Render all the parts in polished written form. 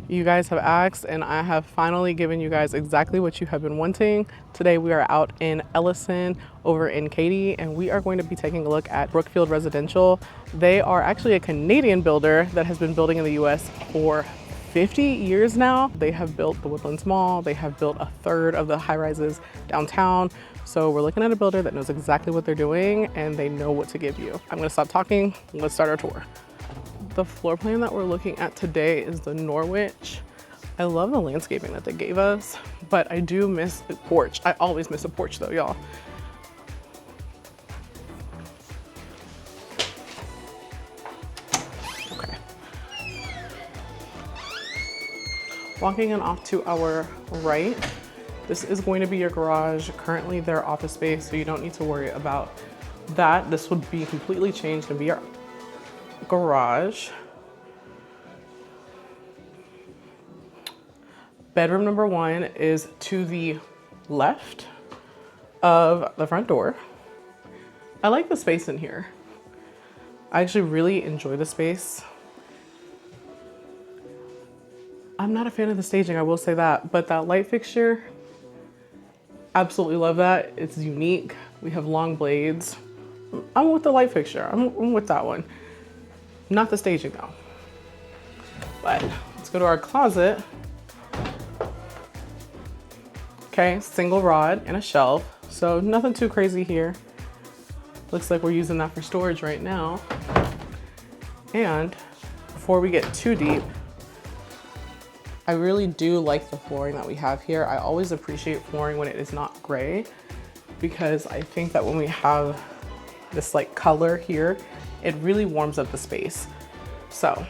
You guys have asked, and I have finally given you guys exactly what you have been wanting. Today we are out in Elyson over in Katy, and we are going to be taking a look at Brookfield Residential. They are actually a Canadian builder that has been building in the US for 50 years now. They have built the Woodlands Mall. They have built a third of the high rises downtown. So we're looking at a builder that knows exactly what they're doing and they know what to give you. I'm gonna stop talking. Let's start our tour. The floor plan that we're looking at today is the Norwich. I love the landscaping that they gave us, but I do miss the porch. I always miss a porch though, y'all. Okay. Walking in off to our right, this is going to be your garage. Currently their office space, so you don't need to worry about that. This would be completely changed and be our garage. Bedroom number one is to the left of the front door. I like the space in here. I actually really enjoy the space. I'm not a fan of the staging, I will say that, but that light fixture, absolutely love that. It's unique. We have long blades. I'm with the light fixture. I'm with that one. Not the staging though. But let's go to our closet. Okay, single rod and a shelf. So nothing too crazy here. Looks like we're using that for storage right now. And before we get too deep, I really do like the flooring that we have here. I always appreciate flooring when it is not gray, because I think that when we have this like color here, it really warms up the space. So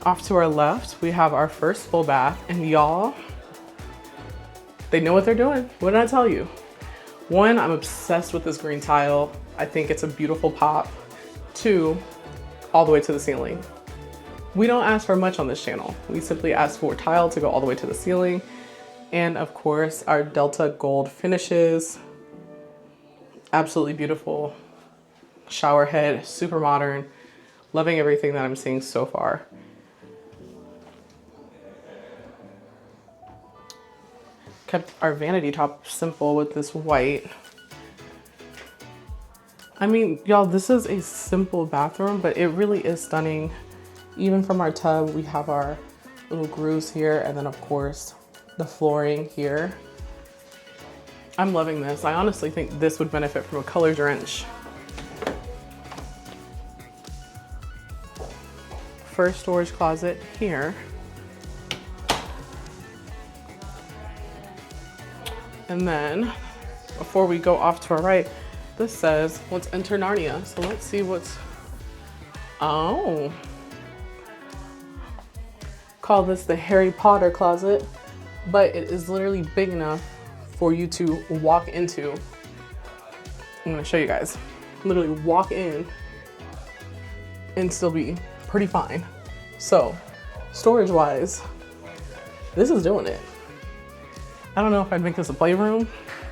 off to our left, we have our first full bath, and y'all, they know what they're doing. What did I tell you? One, I'm obsessed with this green tile. I think it's a beautiful pop. Two, all the way to the ceiling. We don't ask for much on this channel. We simply ask for tile to go all the way to the ceiling. And of course, our Delta gold finishes. Absolutely beautiful. Shower head, super modern. Loving everything that I'm seeing so far. Kept our vanity top simple with this white. I mean, y'all, this is a simple bathroom, but it really is stunning. Even from our tub, we have our little grooves here, and then of course, the flooring here. I'm loving this. I honestly think this would benefit from a color drench. First storage closet here. And then before we go off to our right, this says, let's enter Narnia. So let's see what's, oh. Call this the Harry Potter closet, but it is literally big enough for you to walk into. I'm gonna show you guys. Literally walk in and still be pretty fine. So storage wise, this is doing it. I don't know if I'd make this a playroom,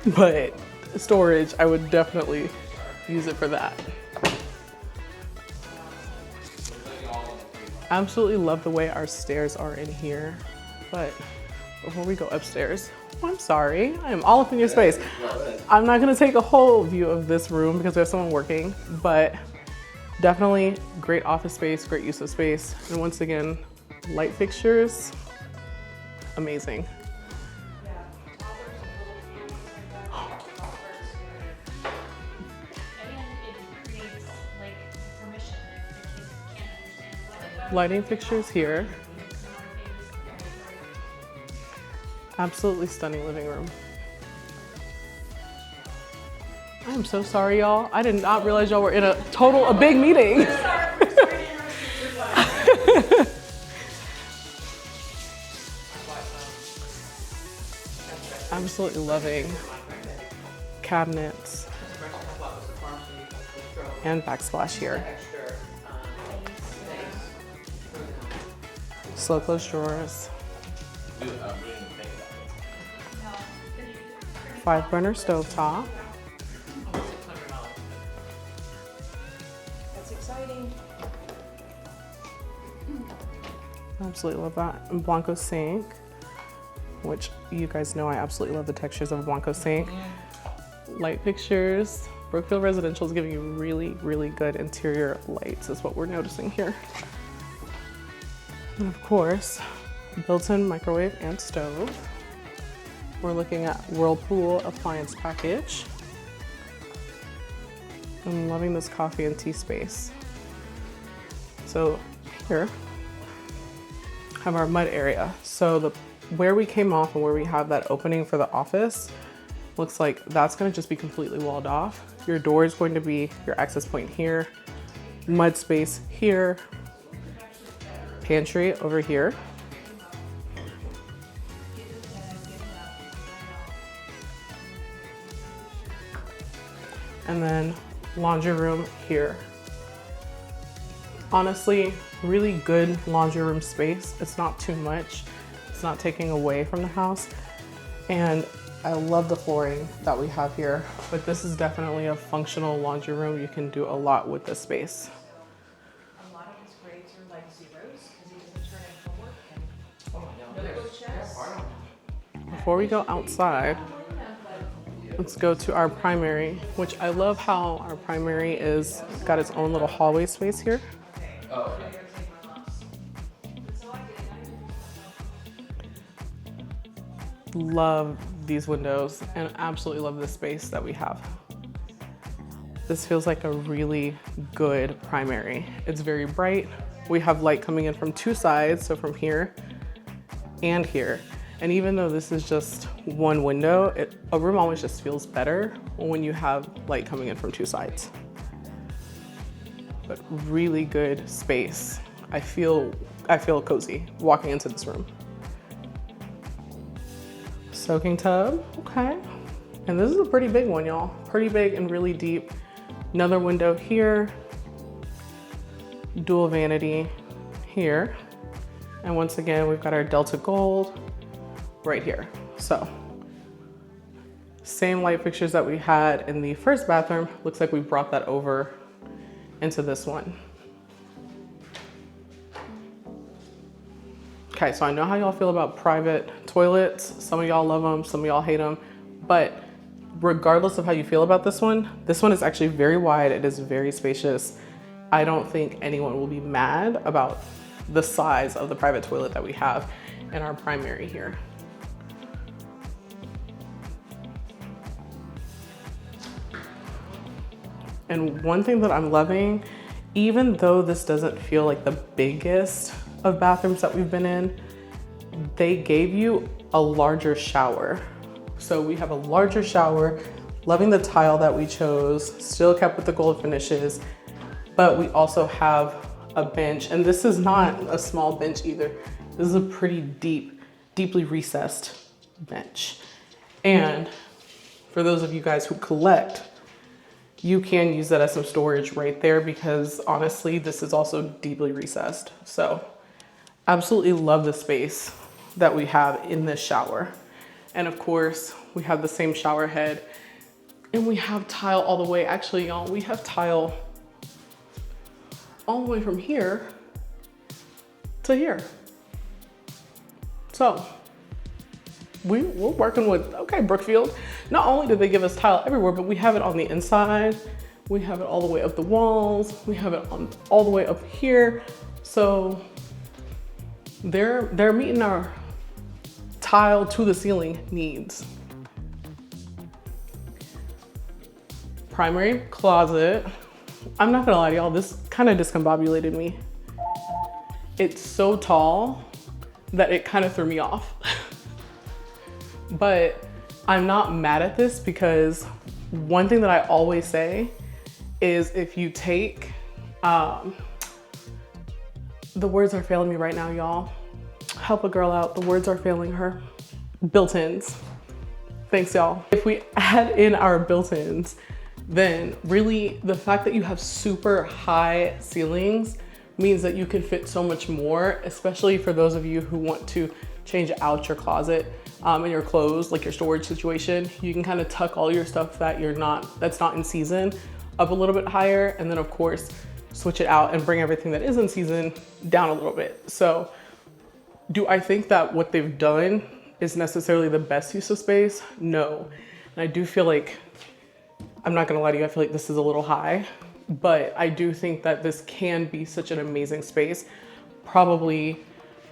but storage, I would definitely use it for that. Absolutely love the way our stairs are in here. But before we go upstairs, oh, I'm sorry, I am all up in your space. I'm not gonna take a whole view of this room because we have someone working, but definitely great office space, great use of space. And once again, light fixtures, amazing. Lighting fixtures here. Absolutely stunning living room. I am so sorry, y'all. I did not realize y'all were in a big meeting. Absolutely loving cabinets and backsplash here. Slow close drawers. 5-burner stovetop. That's exciting. Absolutely love that. And Blanco sink, which you guys know I absolutely love the textures of a Blanco sink. Light fixtures. Brookfield Residential is giving you really, really good interior lights is what we're noticing here. And of course, built-in microwave and stove. We're looking at Whirlpool appliance package. I'm loving this coffee and tea space. So here, have our mud area. So where we came off and where we have that opening for the office, looks like that's gonna just be completely walled off. Your door is going to be your access point here, mud space here, pantry over here. And then laundry room here. Honestly, really good laundry room space. It's not too much. It's not taking away from the house. And I love the flooring that we have here, but this is definitely a functional laundry room. You can do a lot with this space. A lot of his grades are like zeros because he doesn't turn in homework and no checks. Before we go outside, let's go to our primary, which I love how our primary is got its own little hallway space here. Oh, okay. Love these windows and absolutely love the space that we have. This feels like a really good primary. It's very bright. We have light coming in from two sides, so from here and here. And even though this is just one window, a room always just feels better when you have light coming in from two sides. But really good space. I feel cozy walking into this room. Soaking tub, okay. And this is a pretty big one, y'all. Pretty big and really deep. Another window here. Dual vanity here. And once again, we've got our Delta Gold right here. So, same light fixtures that we had in the first bathroom. Looks like we brought that over into this one. Okay, so I know how y'all feel about private toilets. Some of y'all love them, some of y'all hate them, but regardless of how you feel about this one is actually very wide. It is very spacious. I don't think anyone will be mad about the size of the private toilet that we have in our primary here. And one thing that I'm loving, even though this doesn't feel like the biggest of bathrooms that we've been in, they gave you a larger shower. So we have a larger shower, loving the tile that we chose, still kept with the gold finishes, but we also have a bench, and this is not a small bench either. This is a pretty deeply recessed bench. And for those of you guys who collect, you can use that as some storage right there because honestly, this is also deeply recessed. So absolutely love the space that we have in this shower. And of course, we have the same shower head and we have tile all the way. Actually, y'all, we have tile all the way from here to here. So we're working with, okay, Brookfield. Not only did they give us tile everywhere, but we have it on the inside. We have it all the way up the walls. We have it on all the way up here. So they're meeting our tile to the ceiling needs. Primary closet. I'm not gonna lie to y'all, this kind of discombobulated me. It's so tall that it kind of threw me off. But I'm not mad at this because one thing that I always say is if you take, the words are failing me right now, y'all. Help a girl out, the words are failing her. Built-ins. Thanks, y'all. If we add in our built-ins, then really the fact that you have super high ceilings means that you can fit so much more, especially for those of you who want to change out your closet and your clothes, like your storage situation. You can kind of tuck all your stuff that's not in season up a little bit higher, and then of course switch it out and bring everything that is in season down a little bit. So Do I think that what they've done is necessarily the best use of space? No. And I do feel like, I'm not gonna lie to you, I feel like this is a little high, but I do think that this can be such an amazing space. Probably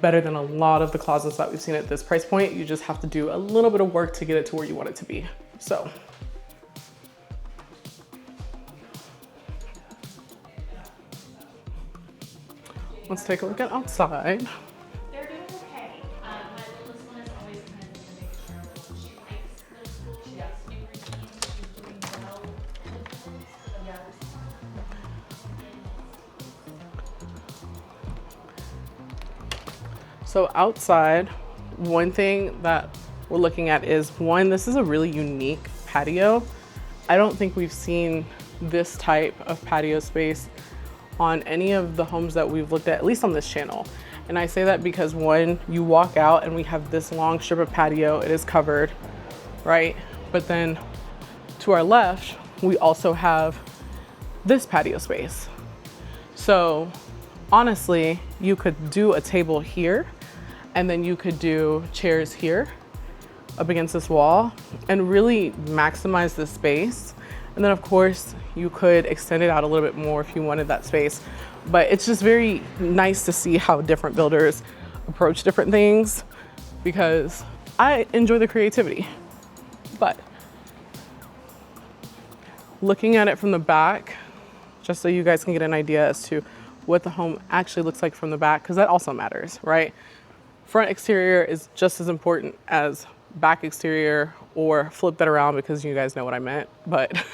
better than a lot of the closets that we've seen at this price point. You just have to do a little bit of work to get it to where you want it to be. So. Let's take a look at outside. They're doing okay. My littlest one is always kind of just to make sure that she likes middle school. She has new routines. She's doing well with those. So outside, one thing that we're looking at is one, this is a really unique patio. I don't think we've seen this type of patio space on any of the homes that we've looked at least on this channel. And I say that because when you walk out and we have this long strip of patio, it is covered, right? But then to our left, we also have this patio space. So honestly, you could do a table here and then you could do chairs here up against this wall and really maximize the space. And then of course you could extend it out a little bit more if you wanted that space. But it's just very nice to see how different builders approach different things because I enjoy the creativity. But looking at it from the back, just so you guys can get an idea as to what the home actually looks like from the back, because that also matters, right? Front exterior is just as important as back exterior, or flip that around because you guys know what I meant. But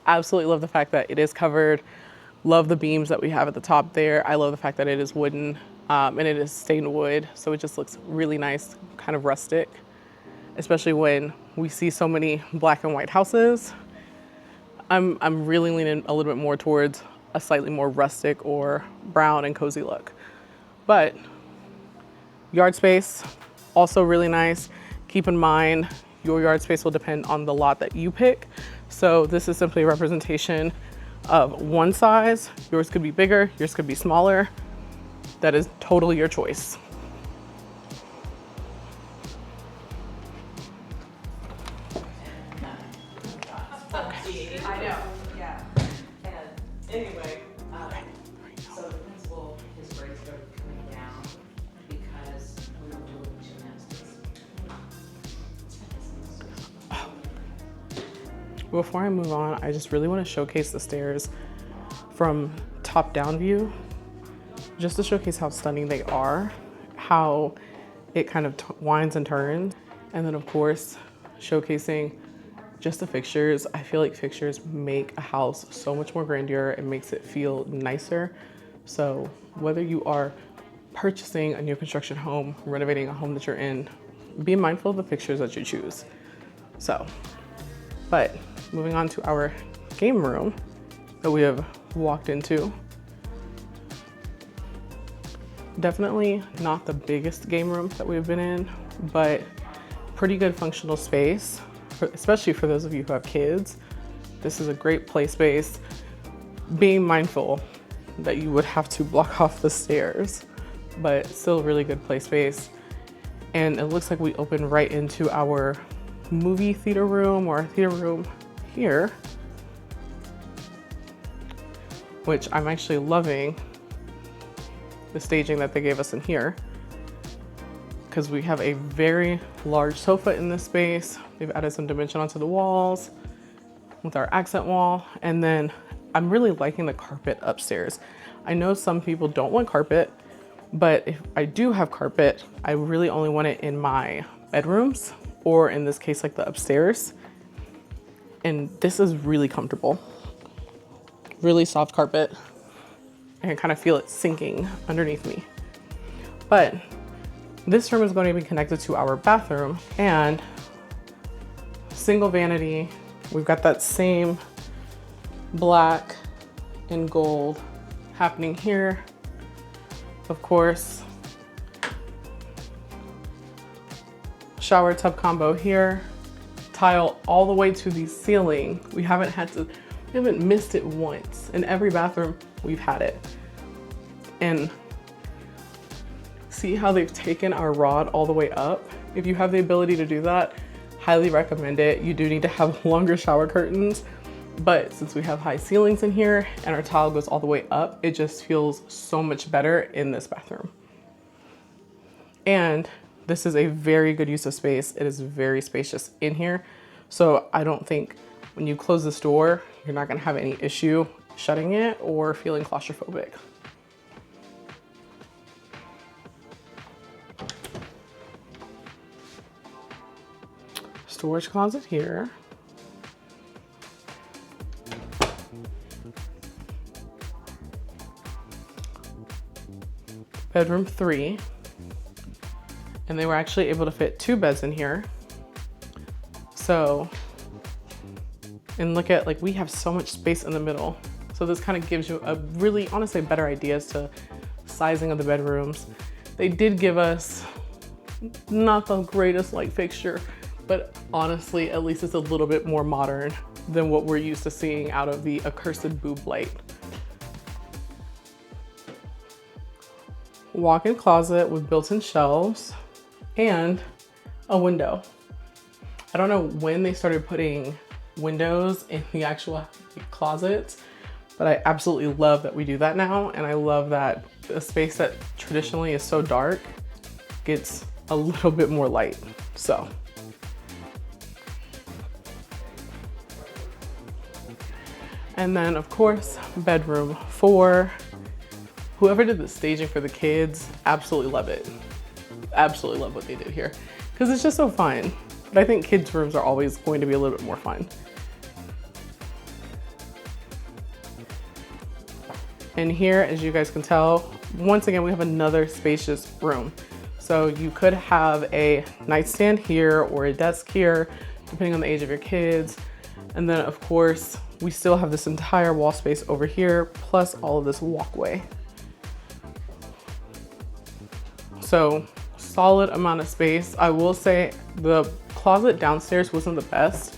absolutely love the fact that it is covered. Love the beams that we have at the top there. I love the fact that it is wooden and it is stained wood. So it just looks really nice, kind of rustic, especially when we see so many black and white houses. I'm really leaning a little bit more towards a slightly more rustic or brown and cozy look. But yard space, also really nice. Keep in mind, your yard space will depend on the lot that you pick. So this is simply a representation of one size. Yours could be bigger, yours could be smaller. That is totally your choice. I know, yeah. And anyway, so the principal, his grades are coming down because we were doing gymnastics. Before I move on, I just really want to showcase the stairs from top down view, just to showcase how stunning they are, how it kind of winds and turns. And then of course, showcasing just the fixtures. I feel like fixtures make a house so much more grandeur. It makes it feel nicer. So whether you are purchasing a new construction home, renovating a home that you're in, be mindful of the fixtures that you choose. So, but moving on to our game room that we have walked into. Definitely not the biggest game room that we've been in, but pretty good functional space, especially for those of you who have kids. This is a great play space. Being mindful that you would have to block off the stairs, but still really good play space. And it looks like we open right into our movie theater room or theater room here, which I'm actually loving the staging that they gave us in here, because we have a very large sofa in this space. They've added some dimension onto the walls with our accent wall. And then I'm really liking the carpet upstairs. I know some people don't want carpet, but if I do have carpet, I really only want it in my bedrooms, or in this case, like the upstairs. And this is really comfortable. Really soft carpet. I can kind of feel it sinking underneath me. But this room is going to be connected to our bathroom, and single vanity. We've got that same black and gold happening here. Of course, shower tub combo here, tile all the way to the ceiling. We haven't missed it once. In every bathroom, we've had it. And see how they've taken our rod all the way up. If you have the ability to do that, highly recommend it. You do need to have longer shower curtains, but since we have high ceilings in here and our tile goes all the way up, it just feels so much better in this bathroom. And this is a very good use of space. It is very spacious in here. So I don't think when you close this door, you're not gonna have any issue shutting it or feeling claustrophobic. Storage closet here. Bedroom 3. And they were actually able to fit 2 beds in here. So, and look at, like, we have so much space in the middle. So this kind of gives you a really, honestly, better idea as to sizing of the bedrooms. They did give us not the greatest light fixture, but honestly, at least it's a little bit more modern than what we're used to seeing out of the accursed boob light. Walk-in closet with built-in shelves and a window. I don't know when they started putting windows in the actual closets, but I absolutely love that we do that now. And I love that a space that traditionally is so dark gets a little bit more light. So. And then of course, bedroom 4. Whoever did the staging for the kids, absolutely love it. Absolutely love what they did here because it's just so fun. But I think kids' rooms are always going to be a little bit more fun. And here, as you guys can tell, once again, we have another spacious room. So you could have a nightstand here or a desk here, depending on the age of your kids. And then of course, we still have this entire wall space over here, plus all of this walkway. So solid amount of space. I will say the closet downstairs wasn't the best,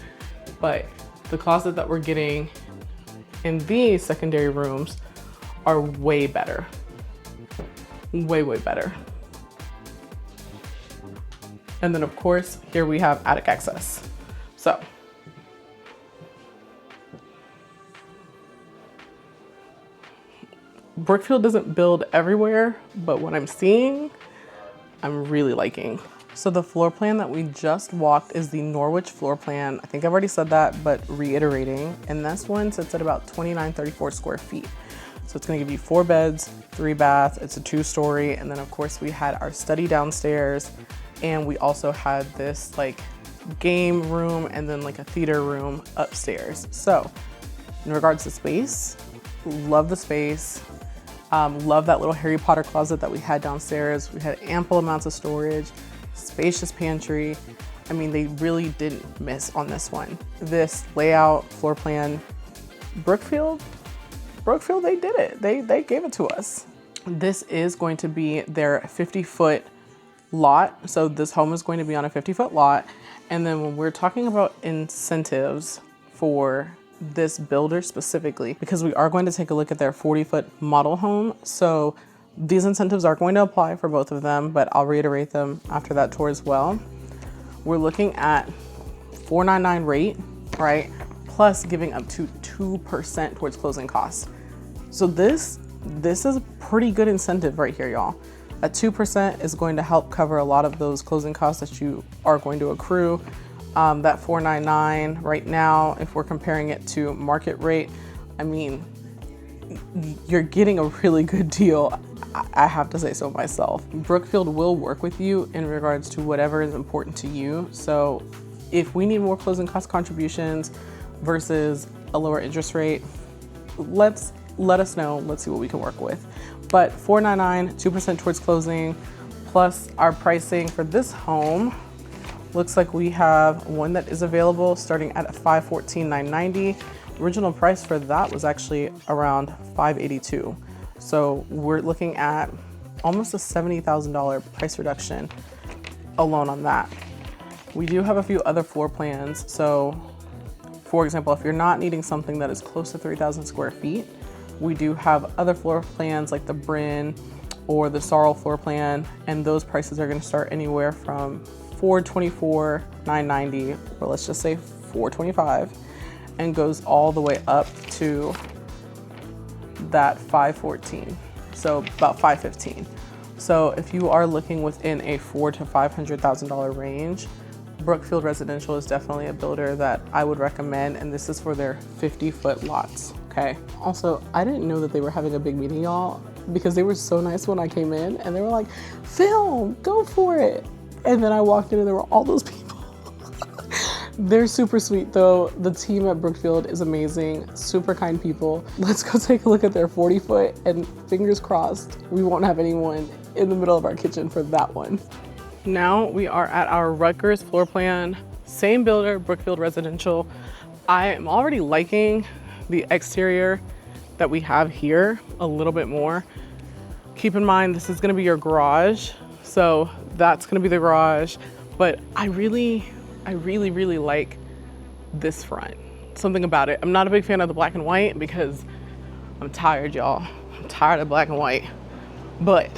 but the closet that we're getting in these secondary rooms are way better. Way, way better. And then of course, here we have attic access. So. Brookfield doesn't build everywhere, but what I'm seeing, I'm really liking. So the floor plan that we just walked is the Norwich floor plan. I think I've already said that, but reiterating. And this one sits at about 2934 square feet. So it's gonna give you 4 beds, 3 baths, it's a 2-story. And then of course we had our study downstairs, and we also had this like game room and then like a theater room upstairs. So in regards to space, love the space. Love that little Harry Potter closet that we had downstairs. We had ample amounts of storage, spacious pantry. I mean, they really didn't miss on this one. This layout, floor plan, Brookfield, they did it. They gave it to us. This is going to be their 50-foot lot. So this home is going to be on a 50-foot lot. And then when we're talking about incentives for this builder specifically, because we are going to take a look at their 40-foot model home. So these incentives are going to apply for both of them, but I'll reiterate them after that tour as well. We're looking at $499 rate, right? Plus giving up to 2% towards closing costs. So this is a pretty good incentive right here, y'all. At 2% is going to help cover a lot of those closing costs that you are going to accrue. That $499 right now, if we're comparing it to market rate, I mean, you're getting a really good deal. I have to say so myself. Brookfield will work with you in regards to whatever is important to you. So if we need more closing cost contributions versus a lower interest rate, let us know. Let's see what we can work with. But $499, 2% towards closing, plus our pricing for this home. Looks like we have one that is available starting at $514,990. Original price for that was actually around $582. So we're looking at almost a $70,000 price reduction alone on that. We do have a few other floor plans. So for example, if you're not needing something that is close to 3,000 square feet, we do have other floor plans like the Bryn or the Sorrel floor plan, and those prices are gonna start anywhere from $424, $990, or let's just say $425, and goes all the way up to that $514, so about $515. So if you are looking within a $400,000 to $500,000 range, Brookfield Residential is definitely a builder that I would recommend, and this is for their 50-foot lots, okay? Also, I didn't know that they were having a big meeting, y'all, because they were so nice when I came in, and they were like, film, go for it. And then I walked in and there were all those people. They're super sweet though. The team at Brookfield is amazing, super kind people. Let's go take a look at their 40-foot, and fingers crossed, we won't have anyone in the middle of our kitchen for that one. Now we are at our Rutgers floor plan, same builder, Brookfield Residential. I am already liking the exterior that we have here a little bit more. Keep in mind, this is gonna be your garage. So that's gonna be the garage, but I really like this front. Something about it. I'm not a big fan of the black and white because I'm tired, y'all. I'm tired of black and white. But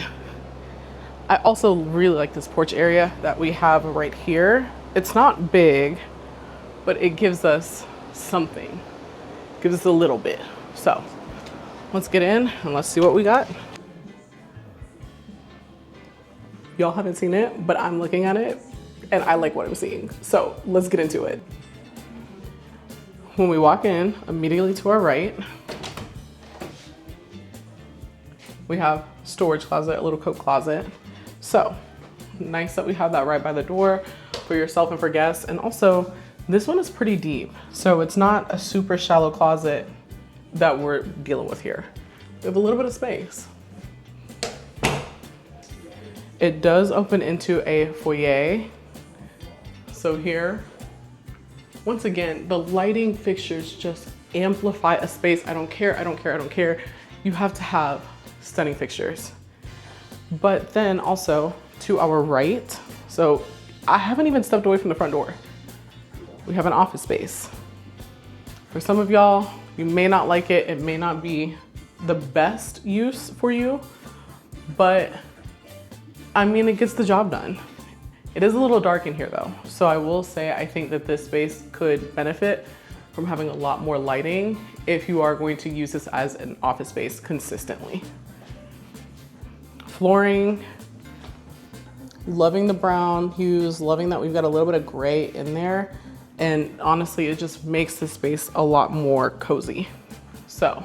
I also really like this porch area that we have right here. It's not big, but it gives us something. Gives us a little bit. So let's get in and let's see what we got. Y'all haven't seen it, but I'm looking at it and I like what I'm seeing. So let's get into it. When we walk in, immediately to our right, we have storage closet, a little coat closet. So nice that we have that right by the door for yourself and for guests. And also this one is pretty deep. So it's not a super shallow closet that we're dealing with here. We have a little bit of space. It does open into a foyer. So here, once again, the lighting fixtures just amplify a space. I don't care. You have to have stunning fixtures. But then also to our right, so I haven't even stepped away from the front door. We have an office space. For some of y'all, you may not like it. It may not be the best use for you, but I mean, it gets the job done. It is a little dark in here though. So I will say, I think that this space could benefit from having a lot more lighting if you are going to use this as an office space consistently. Flooring, loving the brown hues, loving that we've got a little bit of gray in there. And honestly, it just makes the space a lot more cozy. So,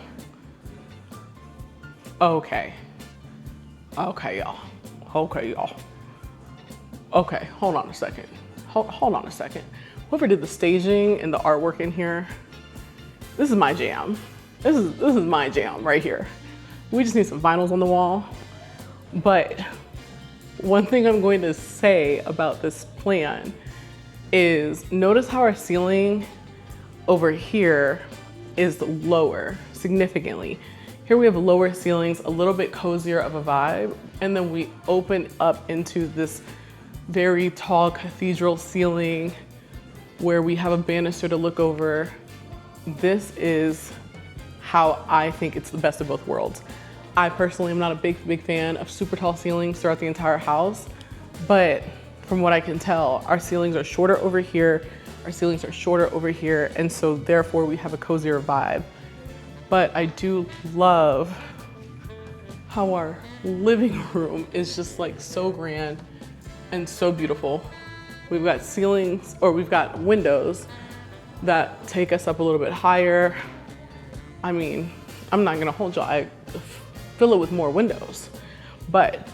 okay, y'all. Okay, hold on a second. Hold on a second. Whoever did the staging and the artwork in here, this is my jam. This is my jam right here. We just need some vinyls on the wall. But one thing I'm going to say about this plan is notice how our ceiling over here is lower significantly. Here we have lower ceilings, a little bit cozier of a vibe, and then we open up into this very tall cathedral ceiling where we have a banister to look over. This is how I think it's the best of both worlds. I personally am not a big fan of super tall ceilings throughout the entire house, but from what I can tell, our ceilings are shorter over here, our ceilings are shorter over here, and so therefore we have a cozier vibe. But I do love how our living room is just like so grand and so beautiful. We've got ceilings, or we've got windows that take us up a little bit higher. I mean, I'm not gonna hold y'all, I fill it with more windows, but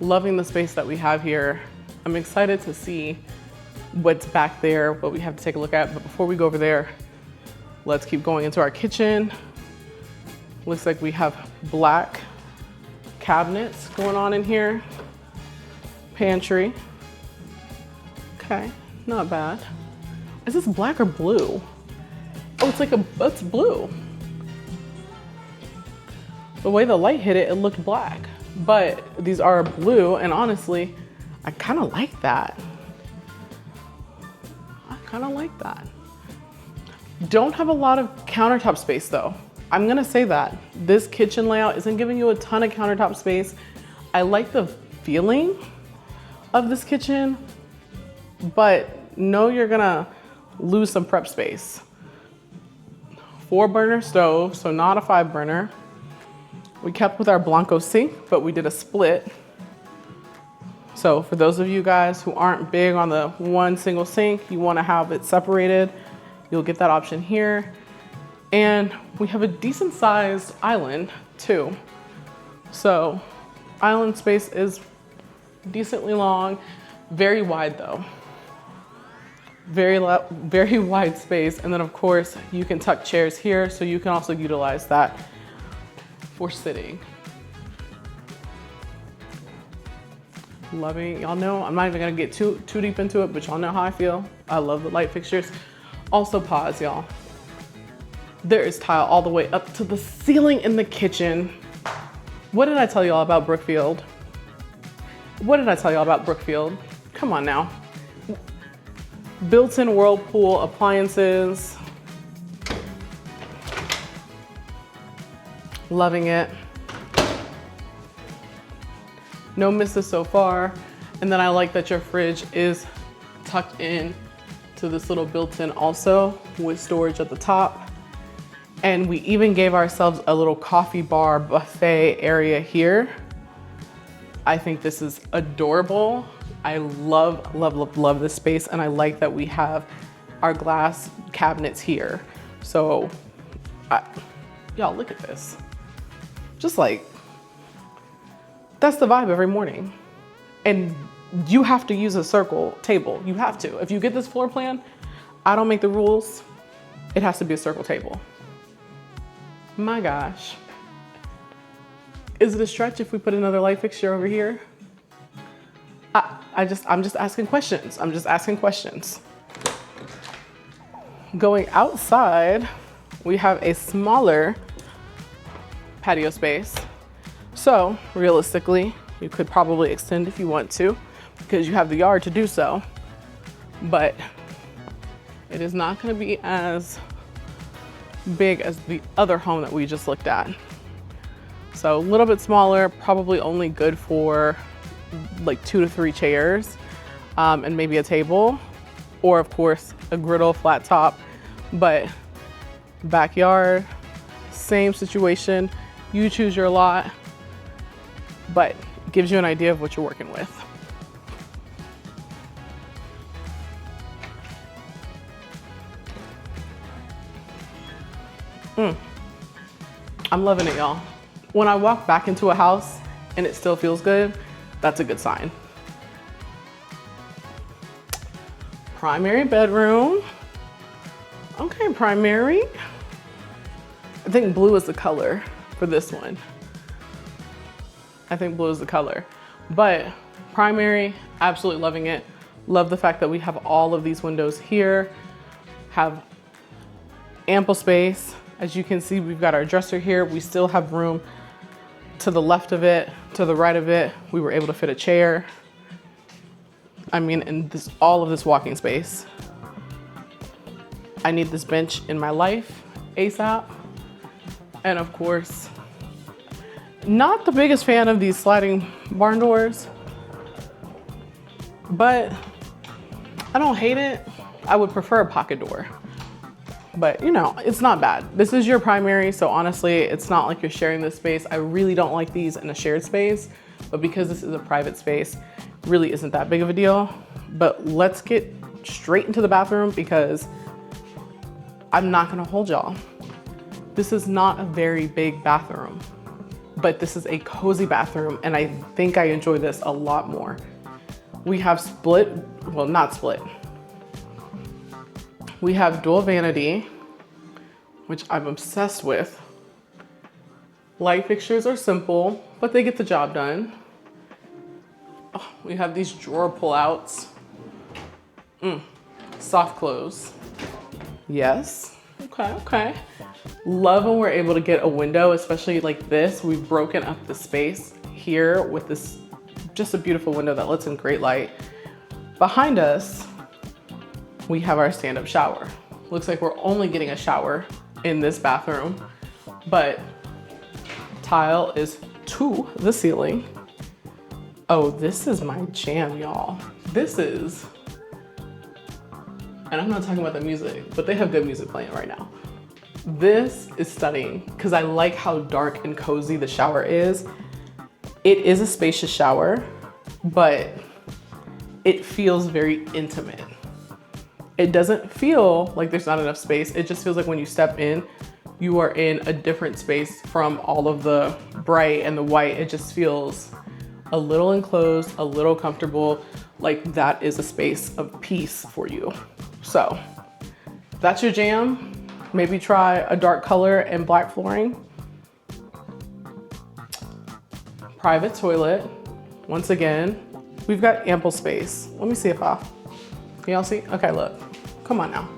loving the space that we have here. I'm excited to see what's back there, what we have to take a look at. But before we go over there, let's keep going into our kitchen. Looks like we have black cabinets going on in here. Pantry. Okay, not bad. Is this black or blue? Oh, it's like it's blue. The way the light hit it, it looked black. But these are blue, and honestly, I kind of like that. Don't have a lot of countertop space though. I'm gonna say that this kitchen layout isn't giving you a ton of countertop space. I like the feeling of this kitchen, but know you're gonna lose some prep space. 4-burner stove, so not a 5-burner. We kept with our Blanco sink, but we did a split. So for those of you guys who aren't big on the one single sink, you wanna have it separated, you'll get that option here. And we have a decent sized island too. So island space is decently long, very wide though. Very wide space. And then of course you can tuck chairs here, so you can also utilize that for sitting. Loving, y'all know, I'm not even gonna get too deep into it, but y'all know how I feel. I love the light fixtures. Also pause, y'all. There is tile all the way up to the ceiling in the kitchen. What did I tell y'all about Brookfield? What did I tell y'all about Brookfield? Come on now. Built-in whirlpool appliances. Loving it. No misses so far. And then I like that your fridge is tucked in to this little built-in also with storage at the top. And we even gave ourselves a little coffee bar buffet area here. I think this is adorable. I love, love, love, love this space. And I like that we have our glass cabinets here. So y'all look at this. Just like, that's the vibe every morning. And you have to use a circle table. You have to. If you get this floor plan, I don't make the rules. It has to be a circle table. My gosh. Is it a stretch if we put another light fixture over here? I'm just asking questions. I'm just asking questions. Going outside, we have a smaller patio space. So realistically, you could probably extend if you want to, because you have the yard to do so. But it is not going to be as big as the other home that we just looked at. So a little bit smaller, probably only good for like 2 to 3 chairs and maybe a table, or of course a griddle flat top. But backyard, same situation. You choose your lot, but it gives you an idea of what you're working with. I'm loving it, y'all. When I walk back into a house and it still feels good, that's a good sign. Primary bedroom. Okay, primary. I think blue is the color for this one. I think blue is the color. But primary, absolutely loving it. Love the fact that we have all of these windows here, have ample space. As you can see, we've got our dresser here. We still have room to the left of it, to the right of it. We were able to fit a chair. I mean, in this, all of this walking space. I need this bench in my life ASAP. And of course, not the biggest fan of these sliding barn doors, but I don't hate it. I would prefer a pocket door. But you know, it's not bad. This is your primary, so honestly, it's not like you're sharing this space. I really don't like these in a shared space, but because this is a private space, really isn't that big of a deal. But let's get straight into the bathroom because I'm not gonna hold y'all. This is not a very big bathroom, but this is a cozy bathroom, and I think I enjoy this a lot more. We have split, well, not split. We have dual vanity, which I'm obsessed with. Light fixtures are simple, but they get the job done. Oh, we have these drawer pullouts. Soft close. Yes, okay. Love when we're able to get a window, especially like this. We've broken up the space here with this, just a beautiful window that lets in great light. Behind us, we have our stand-up shower. Looks like we're only getting a shower in this bathroom, but tile is to the ceiling. Oh, this is my jam, y'all. This is, and I'm not talking about the music, but they have good music playing right now. This is stunning because I like how dark and cozy the shower is. It is a spacious shower, but it feels very intimate. It doesn't feel like there's not enough space. It just feels like when you step in, you are in a different space from all of the bright and the white. It just feels a little enclosed, a little comfortable, like that is a space of peace for you. So that's your jam. Maybe try a dark color and black flooring. Private toilet. Once again, we've got ample space. Let me see if can y'all see? Okay, look, come on now.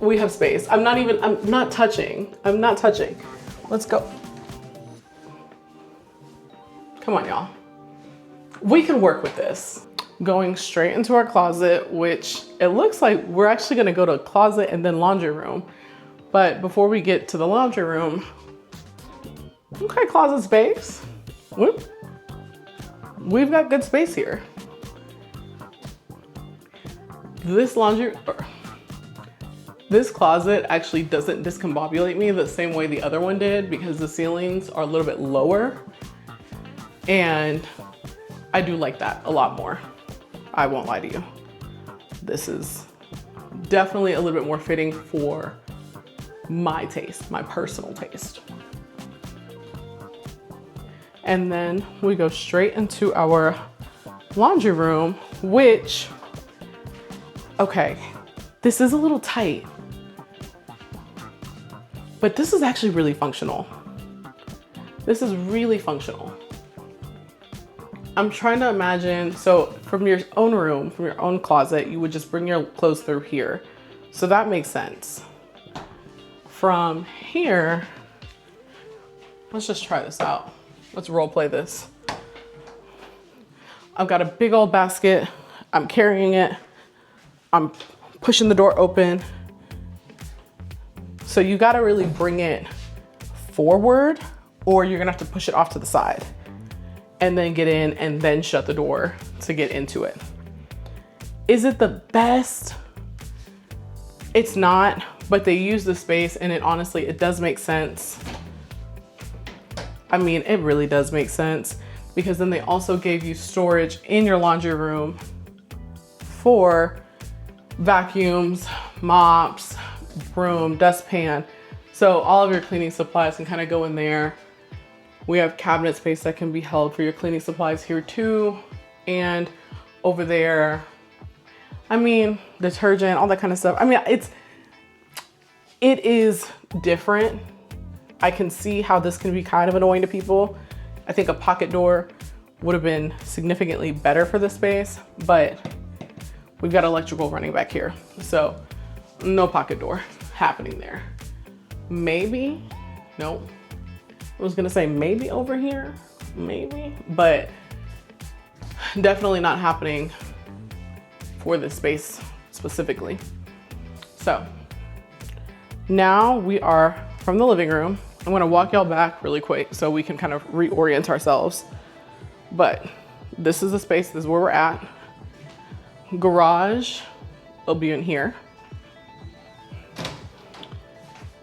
We have space. I'm not touching. Let's go. Come on, y'all. We can work with this. Going straight into our closet, which it looks like we're actually gonna go to closet and then laundry room. But before we get to the laundry room, okay, closet space. Whoop. We've got good space here. This closet actually doesn't discombobulate me the same way the other one did because the ceilings are a little bit lower. And I do like that a lot more. I won't lie to you. This is definitely a little bit more fitting for my taste, my personal taste. And then we go straight into our laundry room, which, okay, this is a little tight, but this is actually really functional. This is really functional. I'm trying to imagine, so from your own room, from your own closet, you would just bring your clothes through here. So that makes sense. From here, let's just try this out. Let's role play this. I've got a big old basket. I'm carrying it. I'm pushing the door open. So you gotta really bring it forward or you're gonna have to push it off to the side and then get in and then shut the door to get into it. Is it the best? It's not, but they use the space and it honestly, it does make sense. I mean, it really does make sense because then they also gave you storage in your laundry room for vacuums, mops, broom, dustpan. So all of your cleaning supplies can kind of go in there. We have cabinet space that can be held for your cleaning supplies here too. And over there, I mean, detergent, all that kind of stuff. I mean, it is different. I can see how this can be kind of annoying to people. I think a pocket door would have been significantly better for the space, but we've got electrical running back here. So no pocket door happening there. Maybe, no. I was gonna say maybe over here, maybe, but definitely not happening for this space specifically. So now we are from the living room. I'm gonna walk y'all back really quick so we can kind of reorient ourselves. But this is the space, this is where we're at. Garage will be in here.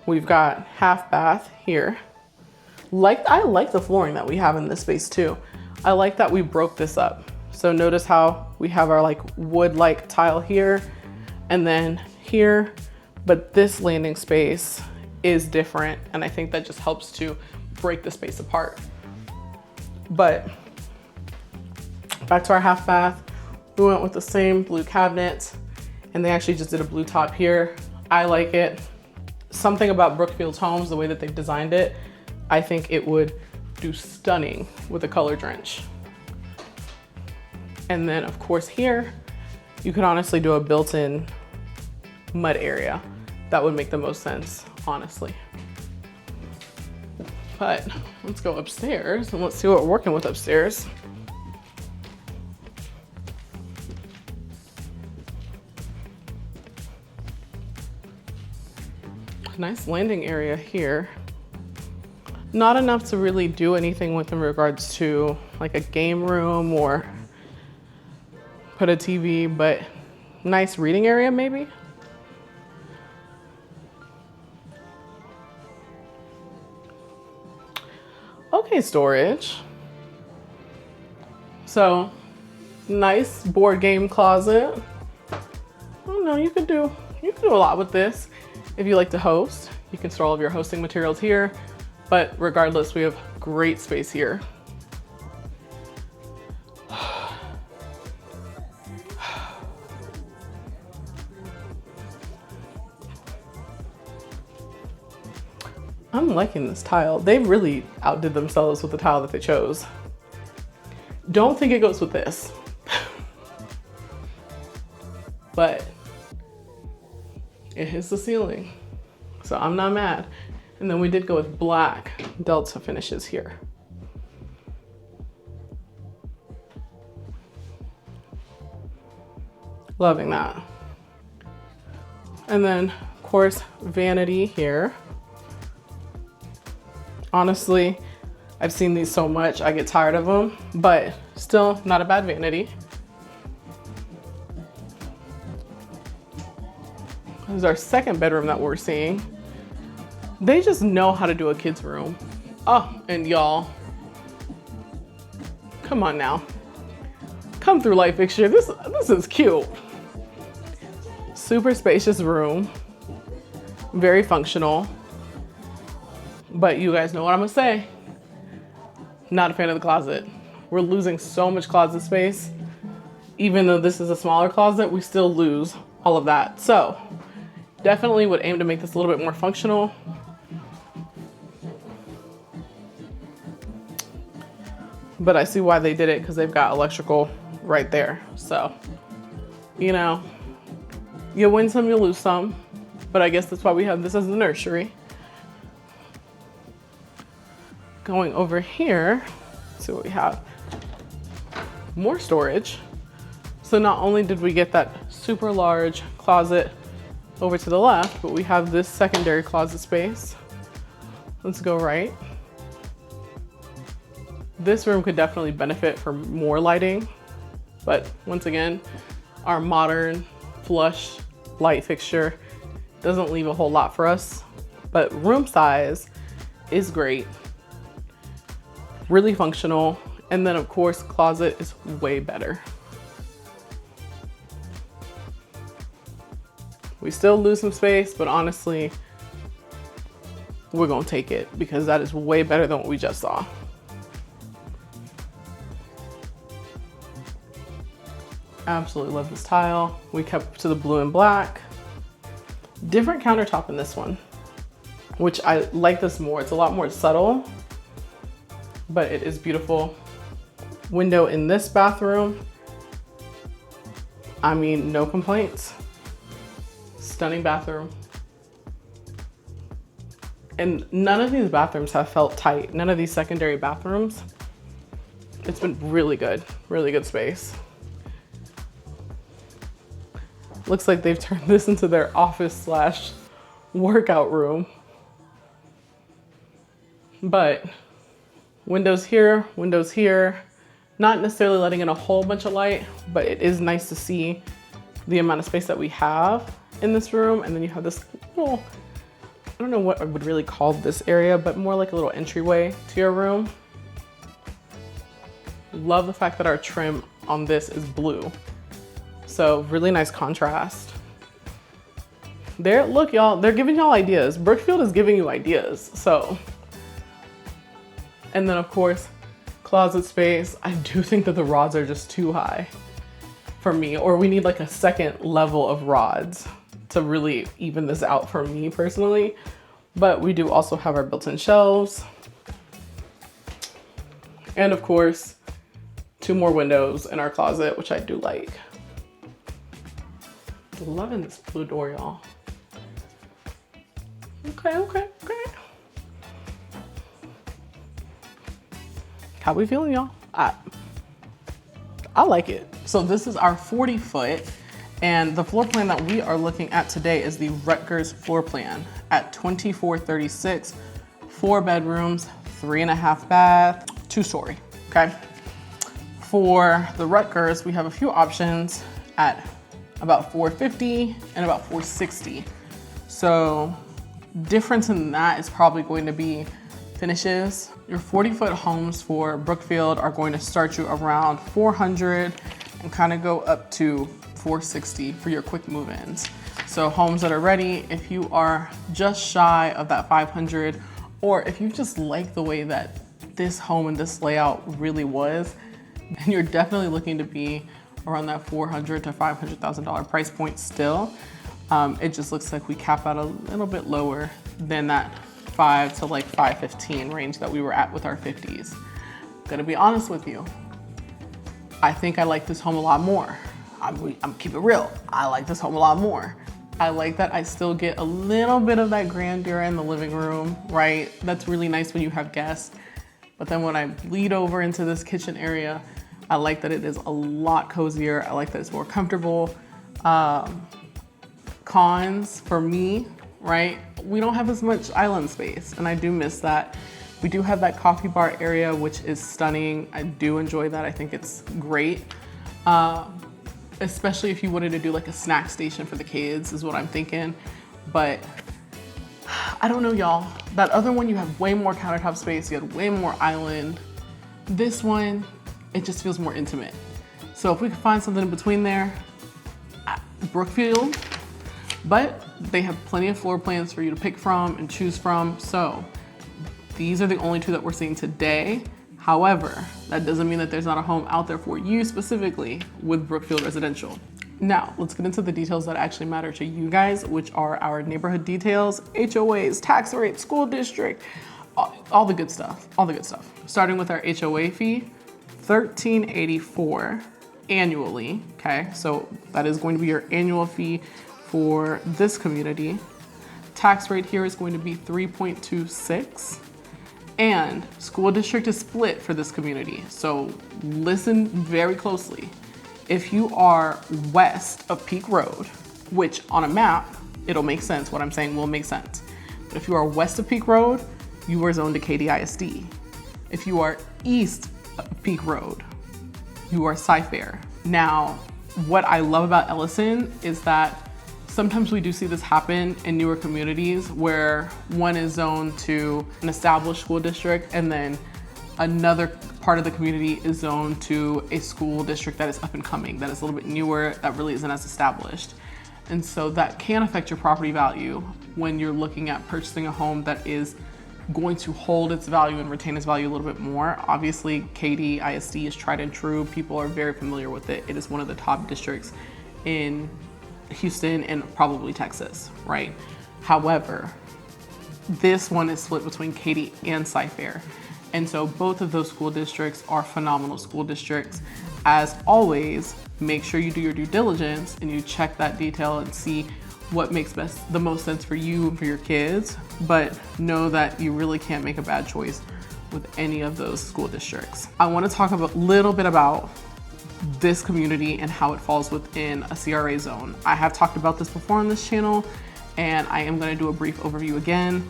We've got half bath here. I like the flooring that we have in this space too. I like that we broke this up. So notice how we have our like wood-like tile here and then here, but this landing space is different. And I think that just helps to break the space apart. But back to our half bath, we went with the same blue cabinet and they actually just did a blue top here. I like it. Something about Brookfield's homes, the way that they've designed it, I think it would do stunning with a color drench. And then of course here, you could honestly do a built-in mud area. That would make the most sense, honestly. But let's go upstairs and let's see what we're working with upstairs. Nice landing area here. Not enough to really do anything with in regards to like a game room or put a TV, but nice reading area maybe. Okay, storage. So nice board game closet. I don't know, you could do a lot with this. If you like to host, you can store all of your hosting materials here, but regardless, we have great space here. I'm liking this tile. They really outdid themselves with the tile that they chose. Don't think it goes with this. But it hits the ceiling, so I'm not mad. And then we did go with black Delta finishes here. Loving that. And then, of course, vanity here. Honestly, I've seen these so much, I get tired of them, but still not a bad vanity. This is our second bedroom that we're seeing. They just know how to do a kid's room. Oh, and y'all, come on now. Come through, light fixture. This is cute. Super spacious room. Very functional. But you guys know what I'm gonna say. Not a fan of the closet. We're losing so much closet space. Even though this is a smaller closet, we still lose all of that. So definitely would aim to make this a little bit more functional. But I see why they did it, because they've got electrical right there. So, you know, you win some, you lose some. But I guess that's why we have this as the nursery. Going over here, see what we have. More storage. So not only did we get that super large closet over to the left, but we have this secondary closet space. Let's go right. This room could definitely benefit from more lighting, but once again, our modern flush light fixture doesn't leave a whole lot for us, but room size is great, really functional, and then of course, closet is way better. We still lose some space, but honestly, we're gonna take it because that is way better than what we just saw. Absolutely love this tile. We kept to the blue and black. Different countertop in this one, which I like this more. It's a lot more subtle, but it is beautiful. Window in this bathroom. I mean, no complaints. Stunning bathroom. And none of these bathrooms have felt tight. None of these secondary bathrooms. It's been really good space. Looks like they've turned this into their office / workout room. But windows here, not necessarily letting in a whole bunch of light, but it is nice to see the amount of space that we have in this room. And then you have this little, I don't know what I would really call this area, but more like a little entryway to your room. Love the fact that our trim on this is blue. So really nice contrast. There, look y'all, they're giving y'all ideas. Brookfield is giving you ideas, so. And then of course, closet space. I do think that the rods are just too high for me, or we need like a second level of rods to really even this out for me personally. But we do also have our built-in shelves. And of course, 2 more windows in our closet, which I do like. Loving this blue door, y'all. Okay. How we feeling, y'all? I like it. So this is our 40-foot, and the floor plan that we are looking at today is the Rutgers floor plan. at $2436, 4 bedrooms, 3.5 bath, 2-story, okay? For the Rutgers, we have a few options at about $450 and about $460. So difference in that is probably going to be finishes. Your 40-foot homes for Brookfield are going to start you around $400 and kind of go up to $460 for your quick move-ins. So homes that are ready, if you are just shy of that $500, or if you just like the way that this home and this layout really was, and you're definitely looking to be around that $400,000 to $500,000 price point still, it just looks like we cap out a little bit lower than that 5 to like 515 range that we were at with our 50s. Gonna be honest with you, I think I like this home a lot more. I'm keep it real. I like this home a lot more. I like that I still get a little bit of that grandeur in the living room, right? That's really nice when you have guests. But then when I lead over into this kitchen area, I like that it is a lot cozier. I like that it's more comfortable. Cons for me, right? We don't have as much island space, and I do miss that. We do have that coffee bar area, which is stunning. I do enjoy that. I think it's great. Especially if you wanted to do like a snack station for the kids is what I'm thinking. But I don't know, y'all. That other one, you have way more countertop space. You had way more island. This one, it just feels more intimate. So if we could find something in between there, Brookfield, but they have plenty of floor plans for you to pick from and choose from. So these are the only two that we're seeing today. However, that doesn't mean that there's not a home out there for you specifically with Brookfield Residential. Now, let's get into the details that actually matter to you guys, which are our neighborhood details, HOAs, tax rate, school district, all the good stuff, all the good stuff. Starting with our HOA fee, $1,384 annually, okay? So that is going to be your annual fee for this community. Tax rate here is going to be 3.26. And school district is split for this community. So listen very closely. If you are west of Peak Road, which on a map, it'll make sense. What I'm saying will make sense. But if you are west of Peak Road, you are zoned to Katy ISD. If you are east of Peak Road, you are Cy-Fair. Now, what I love about Elyson is that sometimes we do see this happen in newer communities where one is zoned to an established school district and then another part of the community is zoned to a school district that is up and coming, that is a little bit newer, that really isn't as established. And so that can affect your property value when you're looking at purchasing a home that is going to hold its value and retain its value a little bit more. Obviously, Katy ISD is tried and true. People are very familiar with it. It is one of the top districts in Houston and probably Texas, right? However, this one is split between Katy and Cy-Fair. And so both of those school districts are phenomenal school districts. As always, make sure you do your due diligence and you check that detail and see what makes the most sense for you and for your kids. But know that you really can't make a bad choice with any of those school districts. I want to talk a little bit about this community and how it falls within a CRA zone. I have talked about this before on this channel, and I am going to do a brief overview again.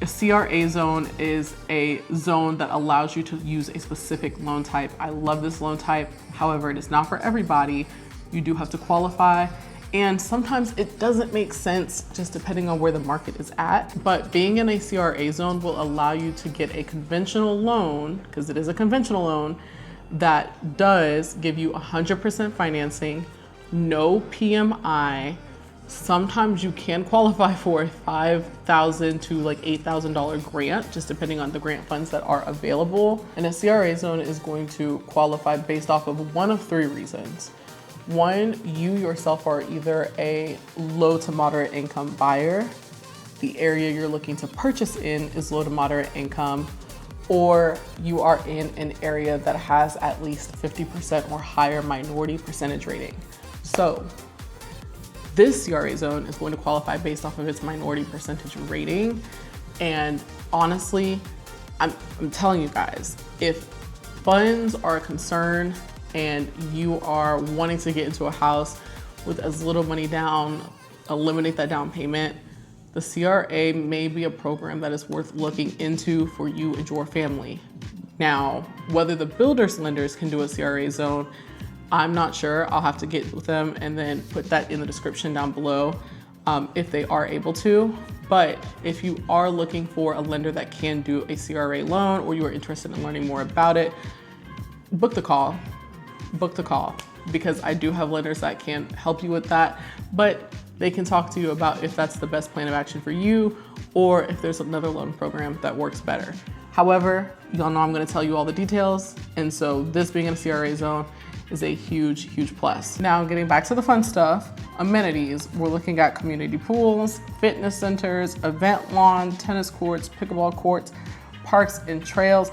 A CRA zone is a zone that allows you to use a specific loan type. I love this loan type. However, it is not for everybody. You do have to qualify, and sometimes it doesn't make sense just depending on where the market is at. But being in a CRA zone will allow you to get a conventional loan, because it is a conventional loan, that does give you 100% financing, no PMI. Sometimes you can qualify for a $5,000 to like $8,000 grant, just depending on the grant funds that are available. And a CRA zone is going to qualify based off of one of 3 reasons. One, you yourself are either a low to moderate income buyer, the area you're looking to purchase in is low to moderate income, or you are in an area that has at least 50% or higher minority percentage rating. So this CRA zone is going to qualify based off of its minority percentage rating. And honestly, I'm telling you guys, if funds are a concern and you are wanting to get into a house with as little money down, eliminate that down payment, the CRA may be a program that is worth looking into for you and your family. Now, whether the builder's lenders can do a CRA zone, I'm not sure. I'll have to get with them and then put that in the description down below if they are able to. But if you are looking for a lender that can do a CRA loan, or you are interested in learning more about it, book the call, because I do have lenders that can help you with that, but they can talk to you about if that's the best plan of action for you, or if there's another loan program that works better. However, y'all know I'm gonna tell you all the details, and so this being in a CRA zone is a huge, huge plus. Now, getting back to the fun stuff, amenities. We're looking at community pools, fitness centers, event lawn, tennis courts, pickleball courts, parks and trails.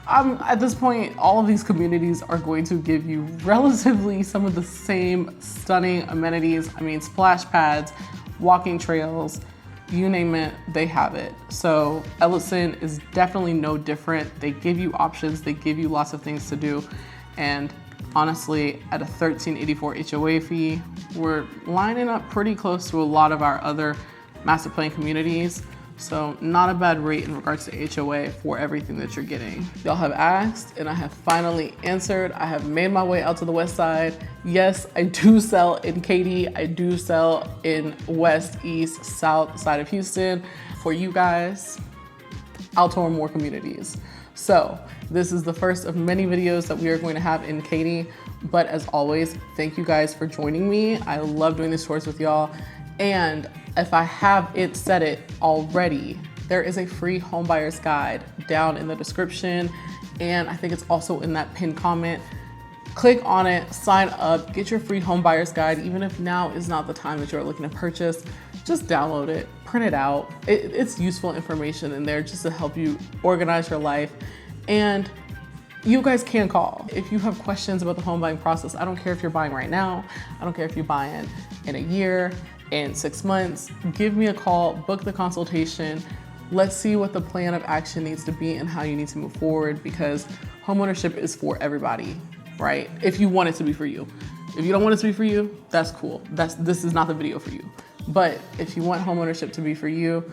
At this point, all of these communities are going to give you relatively some of the same stunning amenities. I mean, splash pads, walking trails, you name it, they have it. So Elyson is definitely no different. They give you options, they give you lots of things to do. And honestly, at a $13.84 HOA fee, we're lining up pretty close to a lot of our other master plan communities. So not a bad rate in regards to HOA for everything that you're getting. Y'all have asked and I have finally answered. I have made my way out to the west side. Yes, I do sell in Katy. I do sell in west, east, south side of Houston. For you guys, I'll tour more communities. So this is the first of many videos that we are going to have in Katy. But as always, thank you guys for joining me. I love doing these tours with y'all. And if I haven't said it already, there is a free homebuyer's guide down in the description. And I think it's also in that pinned comment. Click on it, sign up, get your free homebuyer's guide. Even if now is not the time that you're looking to purchase, just download it, print it out. It's useful information in there just to help you organize your life. And you guys can call if you have questions about the home buying process. I don't care if you're buying right now. I don't care if you're buying in a year, in 6 months. Give me a call, book the consultation. Let's see what the plan of action needs to be and how you need to move forward, because homeownership is for everybody, right? If you want it to be for you. If you don't want it to be for you, that's cool. This is not the video for you. But if you want homeownership to be for you,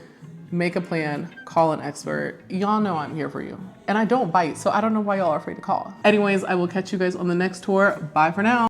make a plan, call an expert. Y'all know I'm here for you. And I don't bite, so I don't know why y'all are afraid to call. Anyways, I will catch you guys on the next tour. Bye for now.